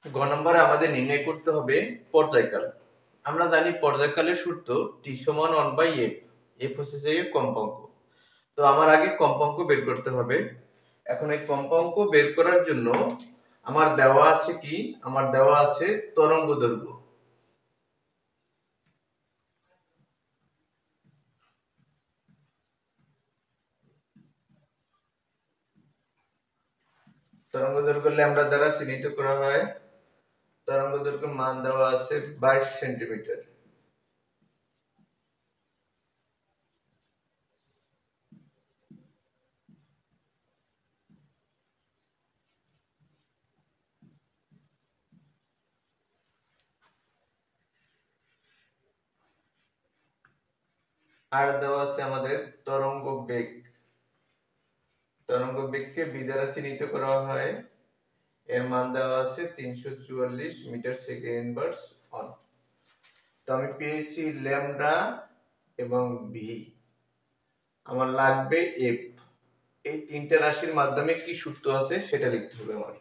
গ নম্বরে আমাদের নির্ণয় করতে হবে পর্যায়কাল। আমরা জানি পর্যায়কালের সূত্র t সমান 1/f। f হচ্ছে কম্পাঙ্ক। তো আমার আগে কম্পাঙ্ক বের করতে হবে। এখন এই কম্পাঙ্ক বের করার জন্য আমার দেওয়া আছে কি? আমার দেওয়া আছে তরঙ্গদৈর্ঘ্য। তরঙ্গদৈর্ঘ্য ল্যামডা দ্বারা চিহ্নিত করা হয়। তরঙ্গদৈর্ঘ্যের মান দেওয়া আছে 22 সেন্টিমিটার। আর দেওয়া আছে আমাদের তরঙ্গ বেগ। তরঙ্গ বেগকে v দ্বারা চিহ্নিত করা হয়। এর মান দেওয়া আছে 344 মিটার সেকেন্ড ইনভার্স অন। তো আমি পেয়েছি ল্যামডা এবং v। আমার লাগবে f। এই তিনটা রাশির মাধ্যমে কি সূত্র আছে সেটা লিখতে হবে আমার।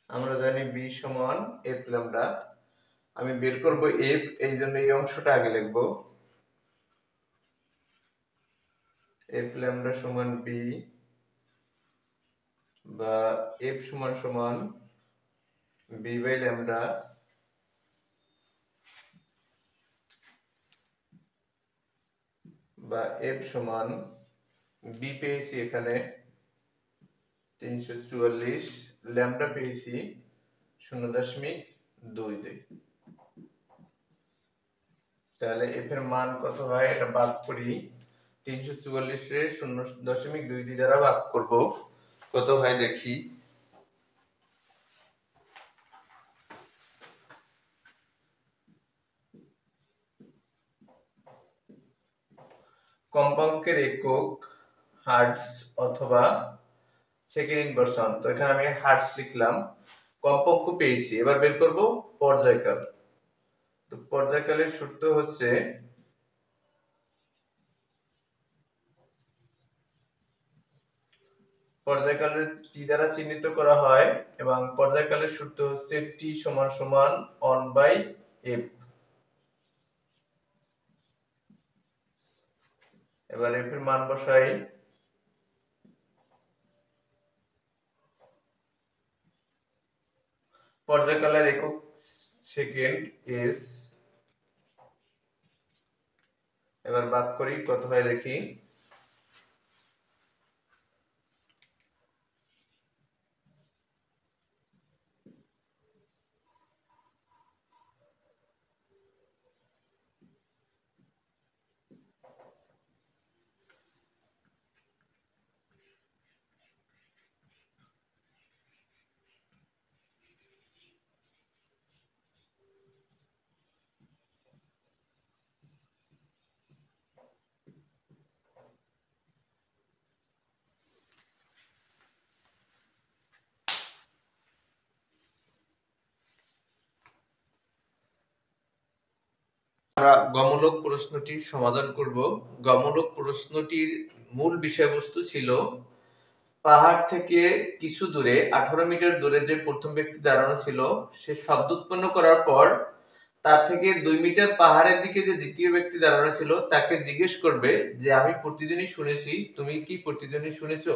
আমরা জানি v সমান f ল্যামডা। আমি বের করব f, এই জন্য এই অংশটা আগে লিখব। f ল্যামডা সমান v বা f সমান সমান v বাই ল্যামডা বা f সমান v পেয়েছি এখানে 344, ল্যামডা পেয়েছি 0.22। তাহলে f এর মান কত হয় এটা ভাগ করি। 344 রে 0.22 দ্বারা ভাগ করব, কত হয় দেখি। কম্পাঙ্কের একক হার্টজ অথবা সেকেন্ড ইনভার্স অন। তো এখানে আমি হার্টজ লিখলাম। কম্পাঙ্ক পেয়েছি, এবার বের করব পর্যায়কাল। তো পর্যায়কালের সূত্র হচ্ছে পর্যায়কালের t দ্বারা চিহ্নিত করা হয় এবং পর্যায়কালের সূত্র হচ্ছে t সমান সমান 1/f। এবার f এর মান বসাই। পর্যায়কালের একক সেকেন্ড s। এবার ভাগ করি, কত হয় দেখি। আমরা গমূলক প্রশ্নটির সমাধান করব। গমূলক প্রশ্নটির মূল বিষয়বস্তু ছিল পাহাড় থেকে কিছু দূরে 18 মিটার দূরে যে প্রথম ব্যক্তি দাঁড়ানো ছিল সে শব্দ উৎপন্ন করার পর তার থেকে 2 মিটার পাহাড়ের দিকে যে দ্বিতীয় ব্যক্তি দাঁড়ানো ছিল তাকে জিজ্ঞেস করবে যে আমি প্রতিদিনই শুনেছি, তুমি কি প্রতিদিনই শুনেছো?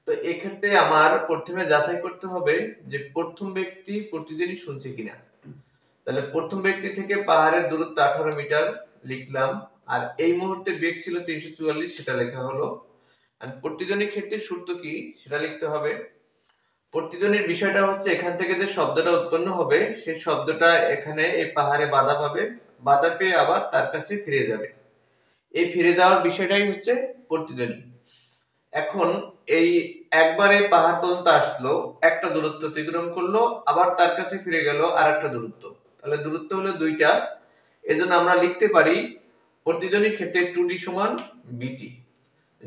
তো এক্ষেত্রে আমার প্রথমে যাচাই করতে হবে যে প্রথম ব্যক্তি প্রতিদিনই শুনছে কিনা। তাহলে প্রথম ব্যক্তি থেকে পাহাড়ের দূরত্ব 18 মিটার লিখলাম, আর এই মুহূর্তে বেগ ছিল 344, সেটা লেখা হলো। আর প্রতিধ্বনির ক্ষেত্রে সূত্র কি সেটা লিখতে হবে। প্রতিধ্বনির বিষয়টা হচ্ছে এখান থেকে যে শব্দটা উৎপন্ন হবে সেই শব্দটা এখানে এই পাহাড়ে বাধা পাবে, বাধা পেয়ে আবার তার কাছে ফিরে যাবে। এই ফিরে যাওয়ার বিষয়টাই হচ্ছে প্রতিধ্বনি। এখন এই একবারে পাহাড় পর্যন্ত আসলো, একটা দূরত্ব অতিক্রম করলো, আবার তার কাছে ফিরে গেল আরেকটা দূরত্ব, তাহলে দূরত্ব হলো দুইটা। এজন্য আমরা লিখতে পারি প্রতিধ্বনির ক্ষেত্রে 2t সমান bt।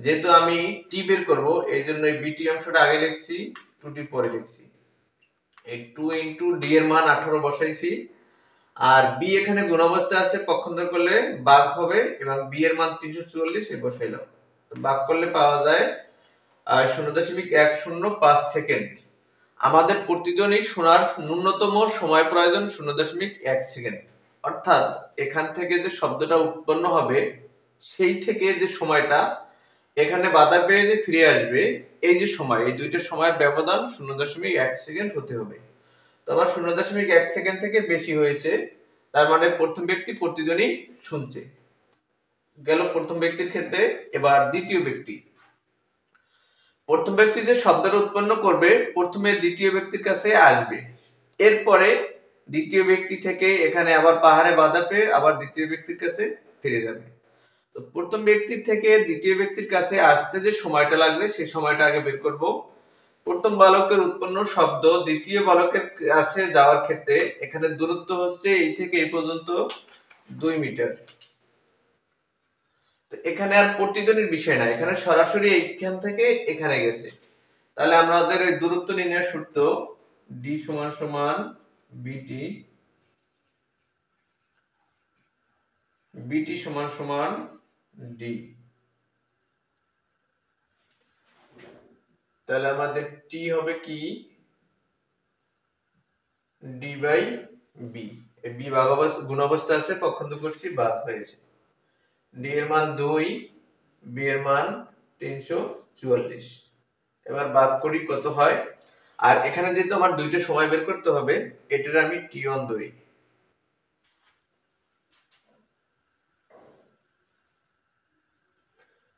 যেহেতু আমি টি বের করবো এই জন্য এই বিটি অংশটা আগে লিখছি, 2t পরে লিখছি। এই 2 ইন্টু ডি এর মান 18 বসাইছি, আর বি এখানে গুণ অবস্থায় আছে, পক্ষান্তর করলে ভাগ হবে এবং বি এর মান 344 এই বসাইলাম। তো ভাগ করলে পাওয়া যায় 0.105 সেকেন্ড। আমাদের প্রতিধ্বনি শোনার ন্যূনতম সময় প্রয়োজন 0.1 সেকেন্ড। অর্থাৎ এখান থেকে যে শব্দটা উৎপন্ন হবে সেই থেকে যে সময়টা এখানে বাধা পেয়ে যে ফিরে আসবে, এই যে সময়, এই দুইটা সময়ের ব্যবধান 0.1 সেকেন্ড হতে হবে। তো আমার 0.1 সেকেন্ড থেকে বেশি হয়েছে, তার মানে প্রথম ব্যক্তি প্রতিধ্বনি শুনছে। গেল প্রথম ব্যক্তির ক্ষেত্রে। এবার দ্বিতীয় ব্যক্তি। প্রথম ব্যক্তি যে শব্দটা উৎপন্ন করবে প্রথমে দ্বিতীয় ব্যক্তির কাছে আসবে, এরপরে দ্বিতীয় ব্যক্তি থেকে এখানে আবার পাহাড়ে বাধা পেয়ে আবার দ্বিতীয় ব্যক্তির কাছে ফিরে যাবে। তো প্রথম ব্যক্তির থেকে দ্বিতীয় ব্যক্তির কাছে আসতে যে সময়টা লাগবে সেই সময়টা আগে বের করব। প্রথম বালকের উৎপন্ন শব্দ দ্বিতীয় বালকের কাছে যাওয়ার ক্ষেত্রে এখানে দূরত্ব হচ্ছে এই থেকে এই পর্যন্ত 2 মিটার। তো এখানে আর প্রতিধ্বনির বিষয় না, এখানে সরাসরি এইখান থেকে এখানে গেছে। তাহলে আমাদের ওই দূরত্ব নির্ণয়ের সূত্র d সমান সমান bt সমান সমান d। তাহলে আমাদের t হবে কি d বাই b। এই b ভাগ অবস্থা গুণ অবস্থা আছে, পক্ষান্তর করছি ভাগ হয়েছে। d এর মান 2, b এর মান 344। এবার ভাগ করি কত হয়। আর এখানে যেহেতু আমার দুইটা সময় বের করতে হবে, এটার আমি t1 ধরি।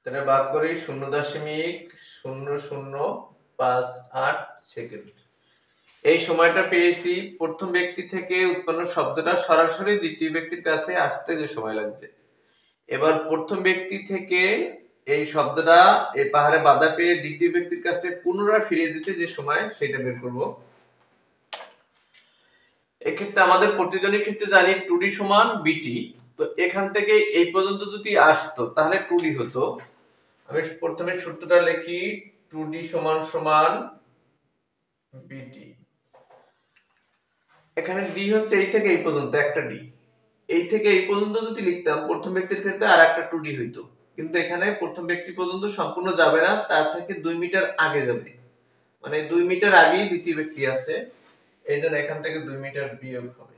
তাহলে ভাগ করি 0.0058 সেকেন্ড। এই সময়টা পেয়েছি প্রথম ব্যক্তি থেকে উৎপন্ন শব্দটা সরাসরি দ্বিতীয় ব্যক্তির কাছে আসতে যে সময় লাগছে। এবার প্রথম ব্যক্তি থেকে এই শব্দটা এই পাহাড়ে বাধা পেয়ে দ্বিতীয় ব্যক্তির কাছে পুনরায় ফিরে যেতে যে সময় সেটা বের করব। এক্ষেত্রে আমাদের প্রতিধ্বনির ক্ষেত্রে জানি 2d সমান bt। তো এখান থেকে এই পর্যন্ত যদি আসতো তাহলে 2d হতো। আমি প্রথমে সূত্রটা লিখি 2d সমান সমান bt। এখানে d হচ্ছে এই থেকে এই পর্যন্ত একটা d, এই থেকে এই পর্যন্ত যদি লিখতাম প্রথম ব্যক্তির ক্ষেত্রে আর একটা 2d হইতো, কিন্তু এখানে প্রথম ব্যক্তি পর্যন্ত সম্পূর্ণ যাবে না, তার থেকে 2 মিটার আগে যাবে, মানে 2 মিটার আগেই দ্বিতীয় ব্যক্তি আছে, এইজন্য এখান থেকে 2 মিটার বিয়োগ হবে।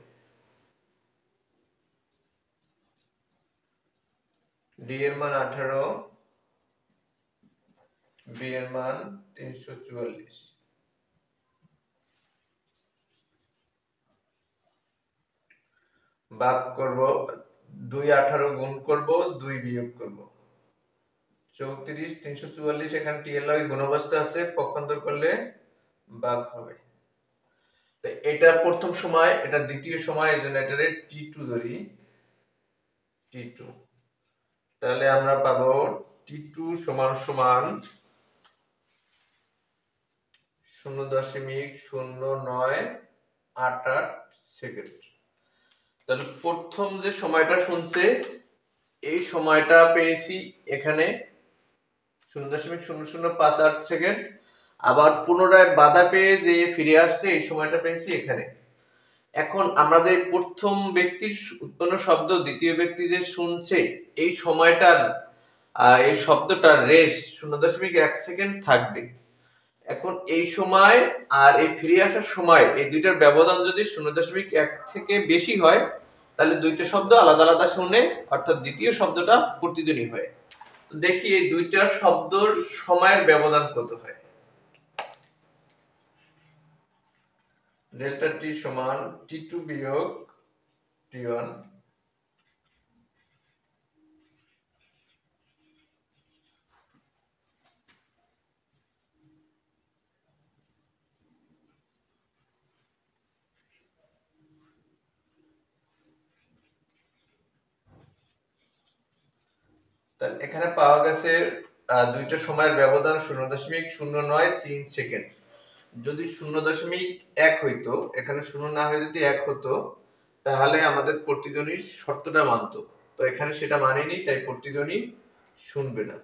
d এর মান 18, b এর মান 344। ভাগ করব 2 18 গুণ করব 2 বিয়োগ করব 34। 344 এখানে টি এর লগে গুণ অবস্থা আছে, পক্ষান্তর করলে ভাগ হবে। তো এটা প্রথম সময়, এটা দ্বিতীয় সময়, এজন্য এটারে t2 ধরি, t2। তাহলে আমরা পাবো t2 সমান সমান 0.0988 সেকেন্ড। তাহলে প্রথম যে সময়টা শুনছে এই সময়টা পেয়েছি এখানে 0.0058 সেকেন্ড। আবার পুনরায় বাধা পেয়ে যে ফিরে আসছে এই সময়টা পেয়েছি এখানে। এখন আমরা যে প্রথম ব্যক্তির উৎপন্ন শব্দ দ্বিতীয় ব্যক্তি যে শুনছে এই সময়টার এই শব্দটার রেশ 0.1 সেকেন্ড থাকবে। এখন এই সময় আর এই ফিরে আসার সময় এই দুইটার ব্যবধান যদি 0.1 থেকে বেশি হয় তাহলে দুইটা শব্দ আলাদা আলাদা শুনে, অর্থাৎ দ্বিতীয় শব্দটা প্রতিধ্বনি হয়। দেখি এই দুইটা শব্দর সময়ের ব্যবধান কত হয়। ডেল্টা টি সমান t2 বিয়োগ t1। তাহলে এখানে পাওয়া গেছে দুইটা সময়ের ব্যবধান 0.093 সেকেন্ড। যদি 0.1 হইতো, এখানে 0 না হয়ে যদি 1 হতো তাহলে আমাদের প্রতিধ্বনির শর্তটা মানতো। তো এখানে সেটা মানেনি, তাই প্রতিধ্বনি শুনবে না।